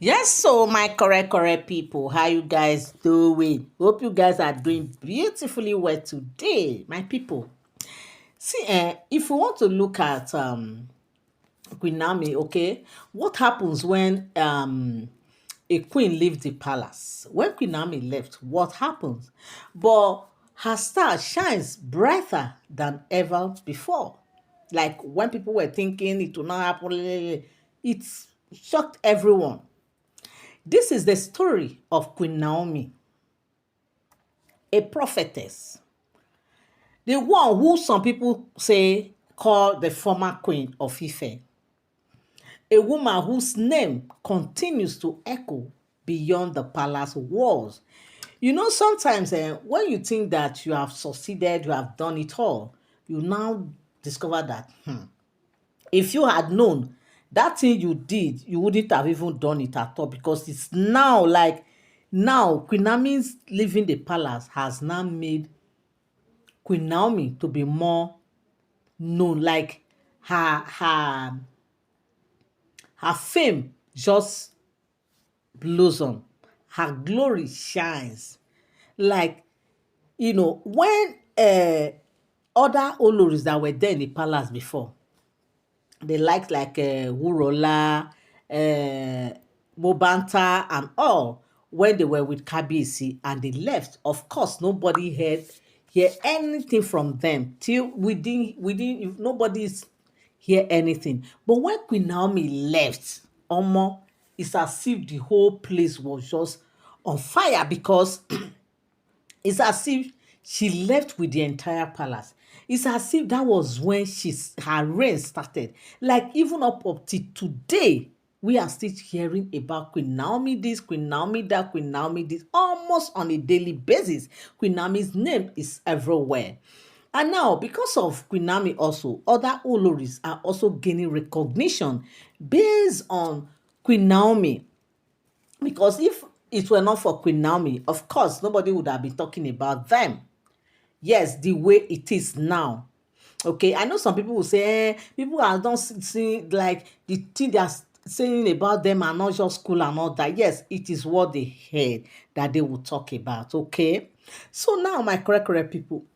Yes, so my correct people, how you guys doing? Hope you guys are doing beautifully well today, my people. See, if we want to look at Queen Naomi, okay, what happens when a queen leaves the palace? When Queen Naomi left, what happens? But her star shines brighter than ever before. Like when people were thinking it will not happen, it shocked everyone. This is the story of Queen Naomi, a prophetess, the one who some people say called the former queen of Ife, a woman whose name continues to echo beyond the palace walls. You know, sometimes when you think that you have succeeded, you have done it all, you now discover that if you had known that thing you did, you wouldn't have even done it at all because it's now like now Queen Naomi's leaving the palace has now made Queen Naomi to be more known. Like her fame just blossom, her glory shines. Like when other Oloris that were there in the palace before, they liked like Wurola, Mobanta, and all when they were with Kabiesi and they left. Of course, nobody hear anything from them till we didn't if nobody's hear anything. But when Queen Naomi left, Omo, it's as if the whole place was just on fire because it's as if she left with the entire palace. It's as if that was when her reign started. Like even up till today, we are still hearing about Queen Naomi this, Queen Naomi that, Queen Naomi this, almost on a daily basis. Queen Naomi's name is everywhere. And now, because of Queen Naomi also, other Oloris are also gaining recognition based on Queen Naomi. Because if it were not for Queen Naomi, of course, nobody would have been talking about them. Yes, the way it is now. Okay, I know some people will say, people are not seeing like the thing they are saying about them are not just cool and all that. Yes, it is what they heard that they will talk about. Okay, so now my correct people,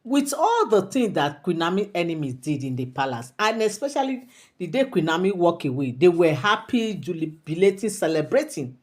with all the things that Queen Naomi enemies did in the palace, and especially the day Queen Naomi walked away, they were happy, jubilating, celebrating.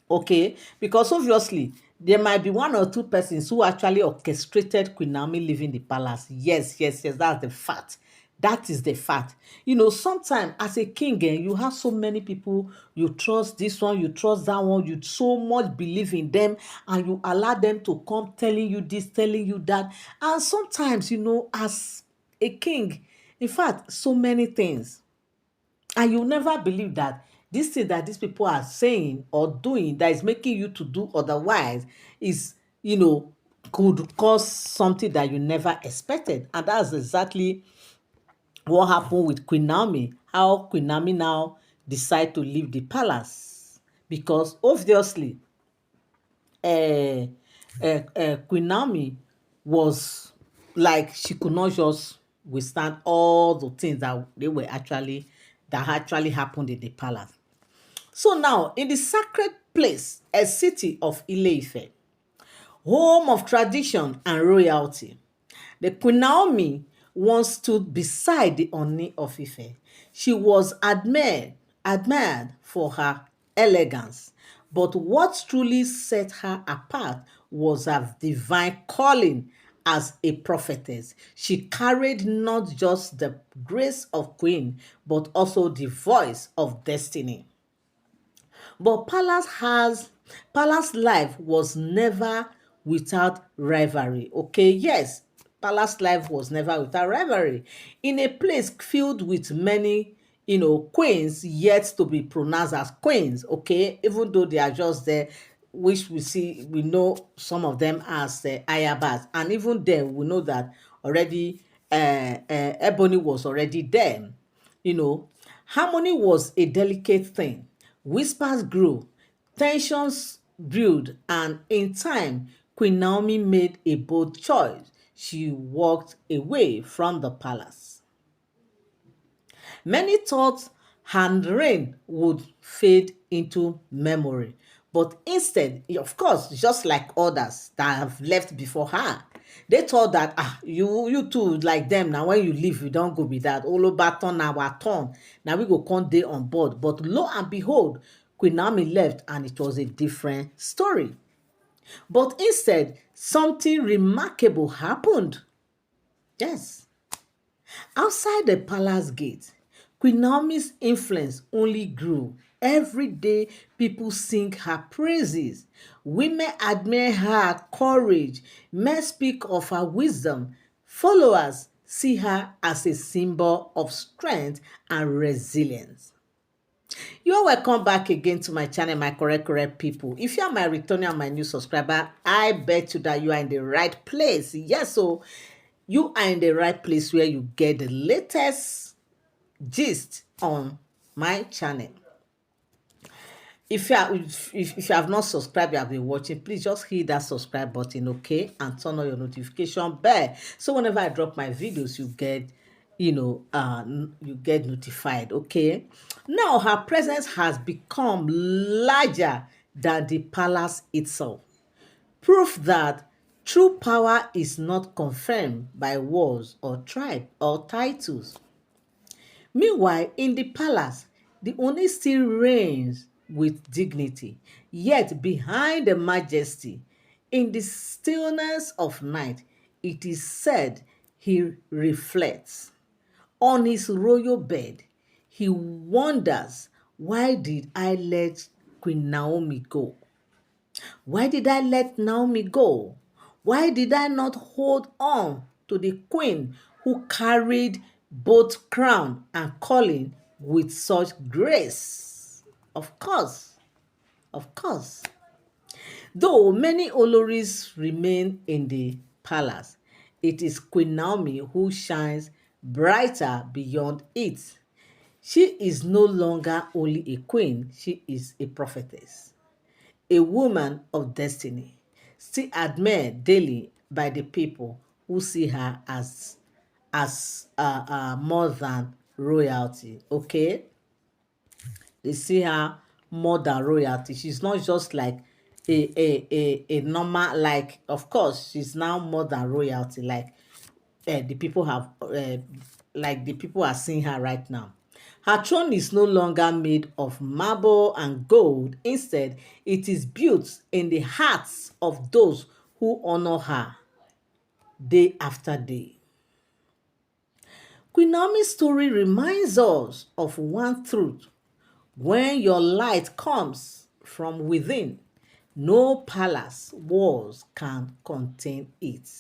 Okay, because obviously there might be one or two persons who actually orchestrated Queen Naomi leaving the palace. Yes, that's the fact. That is the fact. Sometimes as a king, you have so many people, you trust this one, you trust that one, you so much believe in them, and you allow them to come telling you this, telling you that. And sometimes, as a king, in fact, so many things and you never believe that this thing that these people are saying or doing that is making you to do otherwise is could cause something that you never expected. And that's exactly what happened with Queen Naomi, how Queen Naomi now decide to leave the palace because obviously uh, Queen Naomi was like she could not just withstand all the things that actually happened in the palace. So now, in the sacred place, a city of Ile-Ife, home of tradition and royalty, the Queen Naomi once stood beside the Oni of Ife. She was admired for her elegance, but what truly set her apart was her divine calling as a prophetess. She carried not just the grace of queen, but also the voice of destiny. But Palace life was never without rivalry. Okay, yes, Palace life was never without rivalry. In a place filled with many, queens yet to be pronounced as queens. Okay, even though they are just there, which we know some of them as ayabas, and even then we know that already. Ebony was already there. Harmony was a delicate thing. Whispers grew, tensions brewed, and in time, Queen Naomi made a bold choice. She walked away from the palace. Many thought and reign would fade into memory. But instead, of course, just like others that have left before her, they thought that you too like them. Now when you leave, you don't go with that. Olobaton na our turn. Now we go come day on board. But lo and behold, Queen Naomi left and it was a different story. But instead, something remarkable happened. Yes. Outside the palace gate, Queen Naomi's influence only grew. Every day, people sing her praises. Women admire her courage. Men speak of her wisdom. Followers see her as a symbol of strength and resilience. You are welcome back again to my channel, my correct people. If you are my returning and my new subscriber, I bet you that you are in the right place. Yes, so you are in the right place where you get the latest gist on my channel. If you have not subscribed, you have been watching, please just hit that subscribe button, okay, and turn on your notification bell, so whenever I drop my videos, you get you get notified, okay. Now her presence has become larger than the palace itself, proof that true power is not confirmed by walls or tribe or titles. Meanwhile, in the palace, the Oni still reigns with dignity, yet behind the majesty, in the stillness of night, it is said he reflects. On his royal bed, he wonders, why did I let Queen Naomi go? Why did I let Naomi go? Why did I not hold on to the queen who carried both crown and calling with such grace? Of course, of course. Though many Oloris remain in the palace, it is Queen Naomi who shines brighter beyond it. She is no longer only a queen, she is a prophetess, a woman of destiny, still admired daily by the people who see her as more than royalty. Okay, they see her more than royalty. She's not just like a normal, like, of course she's now more than royalty, like the people have like the people are seeing her right now. Her throne is no longer made of marble and gold. Instead, it is built in the hearts of those who honor her day after day. Queen Naomi's story reminds us of one truth. When your light comes from within, no palace walls can contain it.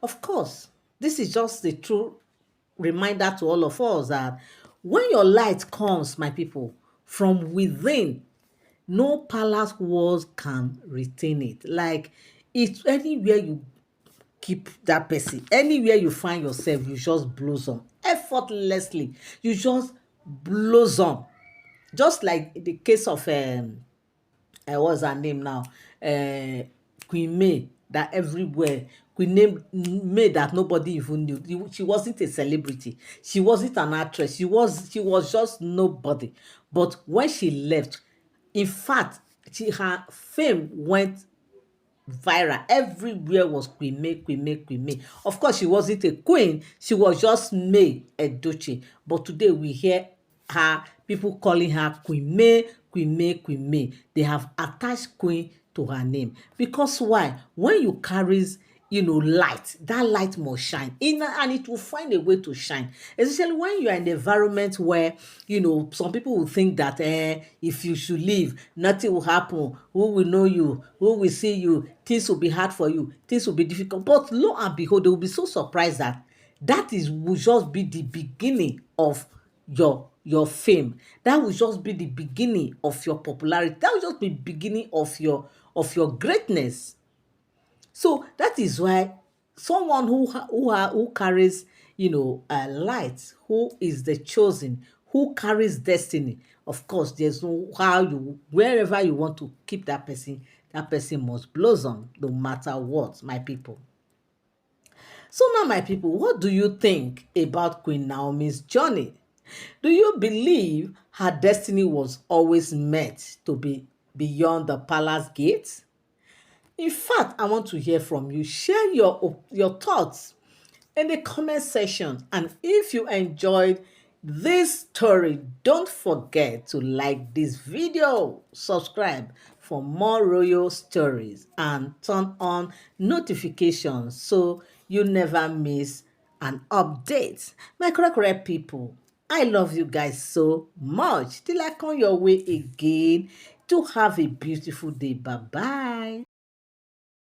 Of course, this is just the true reminder to all of us that when your light comes, my people, from within, no palace walls can retain it. Like, it's anywhere you keep that person, anywhere you find yourself, you just blossom effortlessly. You just blossom. Just like the case of what's her name now? Queen May, that everywhere. May that nobody even knew. She wasn't a celebrity. She wasn't an actress. She was just nobody. But when she left, in fact, her fame went viral. Everywhere was Queen May, Queen May, Queen May. Of course, she wasn't a queen. She was just May Edochie. But today we hear her, people calling her Queen May, Queen May, Queen May. They have attached queen to her name. Because why? When you carries light, that light must shine and it will find a way to shine, especially when you are in an environment where some people will think that if you should leave, nothing will happen, who will know you, who will see you, things will be hard for you, things will be difficult. But lo and behold, they will be so surprised that will just be the beginning of your fame. That will just be the beginning of your popularity. That will just be beginning of your greatness. So that is why someone who carries a light, who is the chosen, who carries destiny, of course there's no how you wherever you want to keep that person must blossom no matter what, my people. So now, my people, what do you think about Queen Naomi's journey? Do you believe her destiny was always meant to be beyond the palace gates? In fact, I want to hear from you. Share your thoughts in the comment section. And if you enjoyed this story, don't forget to like this video, subscribe for more royal stories, and turn on notifications so you never miss an update. My correct people, I love you guys so much. Till I come your way again, to have a beautiful day. Bye bye.